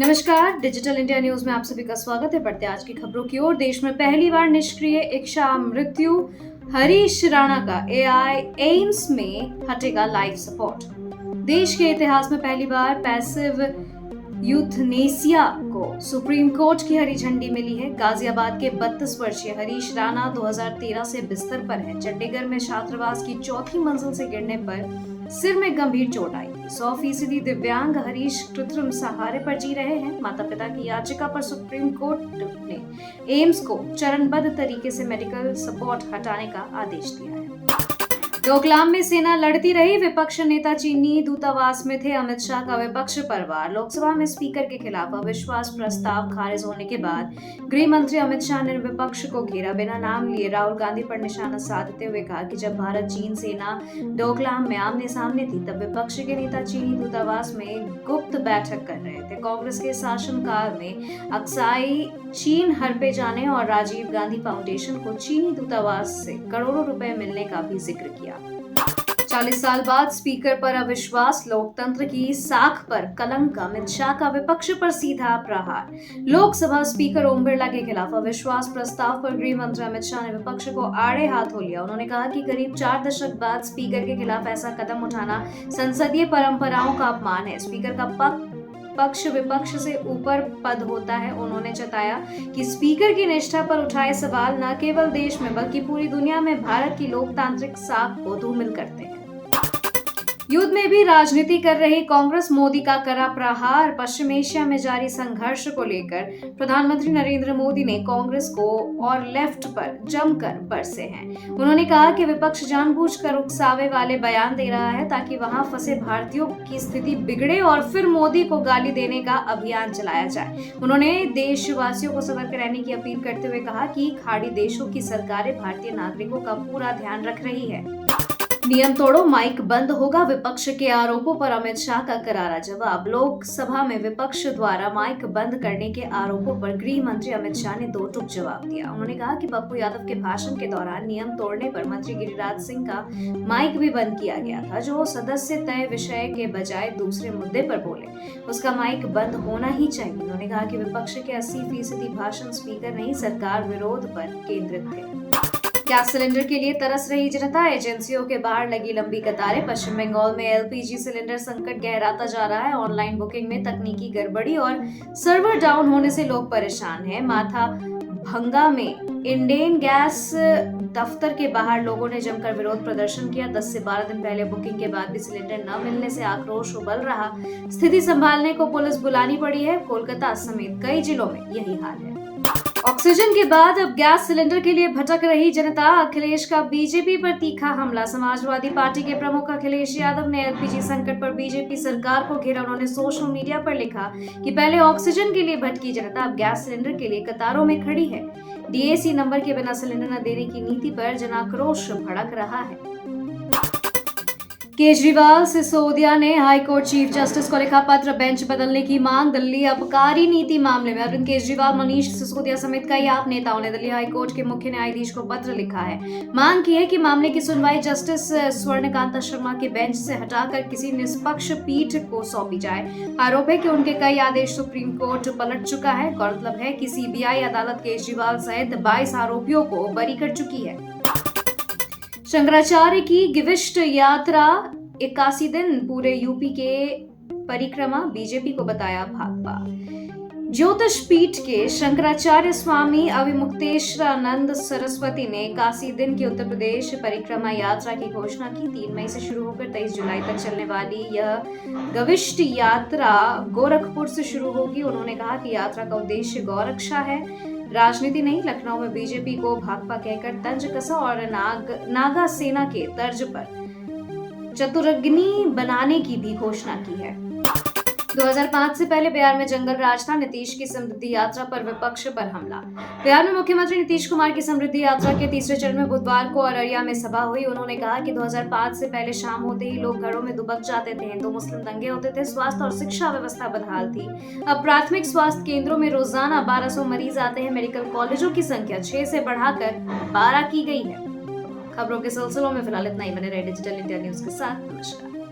नमस्कार, digital India news में आप सभी का स्वागत है। बढ़ते आज की खबरों की ओर। देश में पहली बार निष्क्रिय इच्छा मृत्यु, हरीश राणा का एआई एम्स में हटेगा लाइफ सपोर्ट। देश के इतिहास में पहली बार पैसिव यूथनेसिया को सुप्रीम कोर्ट की हरी झंडी मिली है। गाजियाबाद के 32 वर्षीय हरीश राणा 2013 से बिस्तर पर हैं। चंडीगढ़ में छात्रावास की चौथी मंजिल से गिरने पर सिर में गंभीर चोट आई थी। 100% दिव्यांग हरीश कृत्रिम सहारे पर जी रहे हैं। माता पिता की याचिका पर सुप्रीम कोर्ट ने एम्स को चरणबद्ध तरीके से मेडिकल सपोर्ट हटाने का आदेश दिया है। डोकलाम में सेना लड़ती रही। विपक्ष नेता चीनी दूतावास में थे। अमित शाह का विपक्ष पर वार। लोकसभा में स्पीकर के खिलाफ अविश्वास प्रस्ताव खारिज होने के बाद गृह मंत्री अमित शाह ने विपक्ष को घेरा। बिना नाम लिए राहुल गांधी पर निशाना साधते हुए कहा कि जब भारत चीन सेना डोकलाम में आमने सामने थी तब विपक्ष के नेता चीनी दूतावास में गुप्त बैठक कर रहे थे। कांग्रेस के शासनकाल में अक्साई चीन हड़पे जाने और राजीव गांधी फाउंडेशन को चीनी दूतावास से करोड़ों रुपए मिलने का भी जिक्र किया। 40 साल बाद स्पीकर पर अविश्वास, लोकतंत्र की साख पर कलंक। अमित शाह का विपक्ष पर सीधा प्रहार। लोकसभा स्पीकर ओम बिरला के खिलाफ अविश्वास प्रस्ताव पर गृह मंत्री अमित शाह ने विपक्ष को आड़े हाथों लिया। उन्होंने कहा कि करीब 4 दशक बाद स्पीकर के खिलाफ ऐसा कदम उठाना संसदीय परंपराओं का अपमान है। स्पीकर का पक्ष विपक्ष से ऊपर पद होता है। उन्होंने जताया कि स्पीकर की निष्ठा पर उठाए सवाल न केवल देश में बल्कि पूरी दुनिया में भारत की लोकतांत्रिक साख को धूमिल करते हैं। युद्ध में भी राजनीति कर रही कांग्रेस, मोदी का करा प्रहार। पश्चिम एशिया में जारी संघर्ष को लेकर प्रधानमंत्री नरेंद्र मोदी ने कांग्रेस को और लेफ्ट पर जमकर बरसे हैं। उन्होंने कहा कि विपक्ष जानबूझकर उकसावे वाले बयान दे रहा है ताकि वहां फंसे भारतीयों की स्थिति बिगड़े और फिर मोदी को गाली देने का अभियान चलाया जाए। उन्होंने देशवासियों को सतर्क रहने की अपील करते हुए कहा कि खाड़ी देशों की सरकारें भारतीय नागरिकों का पूरा ध्यान रख रही है। नियम तोड़ो, माइक बंद होगा। विपक्ष के आरोपों पर अमित शाह का करारा जवाब। लोकसभा में विपक्ष द्वारा माइक बंद करने के आरोपों पर गृह मंत्री अमित शाह ने दो टूक जवाब दिया। उन्होंने कहा कि पप्पू यादव के भाषण के दौरान नियम तोड़ने पर मंत्री गिरिराज सिंह का माइक भी बंद किया गया था, जो सदस्य तय विषय के बजाय दूसरे मुद्दे पर बोले। उसका माइक बंद होना ही चाहिए। उन्होंने कहा कि विपक्ष के 80% भाषण स्पीकर नहीं सरकार विरोध पर केंद्रित थे। गैस सिलेंडर के लिए तरस रही जनता। एजेंसियों के बाहर लगी लंबी कतारें। पश्चिम बंगाल में एलपीजी सिलेंडर संकट गहराता जा रहा है। ऑनलाइन बुकिंग में तकनीकी गड़बड़ी और सर्वर डाउन होने से लोग परेशान हैं। माथा भंगा में इंडेन गैस दफ्तर के बाहर लोगों ने जमकर विरोध प्रदर्शन किया। 10 से 12 दिन पहले बुकिंग के बाद भी सिलेंडर न मिलने से आक्रोश उबल रहा। स्थिति संभालने को पुलिस बुलानी पड़ी है। कोलकाता समेत कई जिलों में यही हाल है। ऑक्सीजन के बाद अब गैस सिलेंडर के लिए भटक रही जनता। अखिलेश का बीजेपी पर तीखा हमला। समाजवादी पार्टी के प्रमुख अखिलेश यादव ने एलपीजी संकट पर बीजेपी सरकार को घेरा। उन्होंने सोशल मीडिया पर लिखा कि पहले ऑक्सीजन के लिए भटकी जनता अब गैस सिलेंडर के लिए कतारों में खड़ी है। डीएसी नंबर के बिना सिलेंडर न देने की नीति पर जनाक्रोश भड़क रहा है। केजरीवाल सिसोदिया ने हाईकोर्ट चीफ जस्टिस को लिखा पत्र, बेंच बदलने की मांग। दिल्ली आबकारी नीति मामले में अरविंद केजरीवाल, मनीष सिसोदिया समेत कई आप नेताओं ने दिल्ली हाईकोर्ट के मुख्य न्यायाधीश को पत्र लिखा है। मांग की है कि मामले की सुनवाई जस्टिस स्वर्णकांता शर्मा के बेंच से हटाकर किसी निष्पक्ष पीठ को सौंपी जाए। आरोप है कि उनके कई आदेश सुप्रीम कोर्ट पलट चुका है। गौरतलब है कि सीबीआई अदालत केजरीवाल सहित 22 आरोपियों को बरी कर चुकी है। शंकराचार्य की गिविष्ट यात्रा 81 दिन पूरे यूपी के परिक्रमा, बीजेपी को बताया भाकपा। ज्योतिष पीठ के शंकराचार्य स्वामी अविमुक्तेश्वरानंद सरस्वती ने 81 दिन की उत्तर प्रदेश परिक्रमा यात्रा की घोषणा की। 3 मई से शुरू होकर 23 जुलाई तक चलने वाली यह गविष्ट यात्रा गोरखपुर से शुरू होगी। उन्होंने कहा कि यात्रा का उद्देश्य गौरक्षा है, राजनीति नहीं। लखनऊ में बीजेपी को भाकपा कहकर तंज कसा और नागा सेना के तर्ज पर चतुरग्नि बनाने की भी घोषणा की है। 2005 से पहले बिहार में जंगल राज था। नीतीश की समृद्धि यात्रा पर विपक्ष पर हमला। बिहार में मुख्यमंत्री नीतीश कुमार की समृद्धि यात्रा के तीसरे चरण में बुधवार को अररिया में सभा हुई। उन्होंने कहा कि 2005 से पहले शाम होते ही लोग घरों में दुबक जाते थे, हिंदू मुस्लिम दंगे होते थे, स्वास्थ्य और शिक्षा व्यवस्था बदहाल थी। अब प्राथमिक स्वास्थ्य केंद्रों में रोजाना 1200 मरीज आते हैं। मेडिकल कॉलेजों की संख्या 6 से बढ़ाकर 12 की गई है। खबरों के सिलसिलों में फिलहाल इतना ही। बने रहे डिजिटल इंडिया न्यूज के साथ। नमस्कार।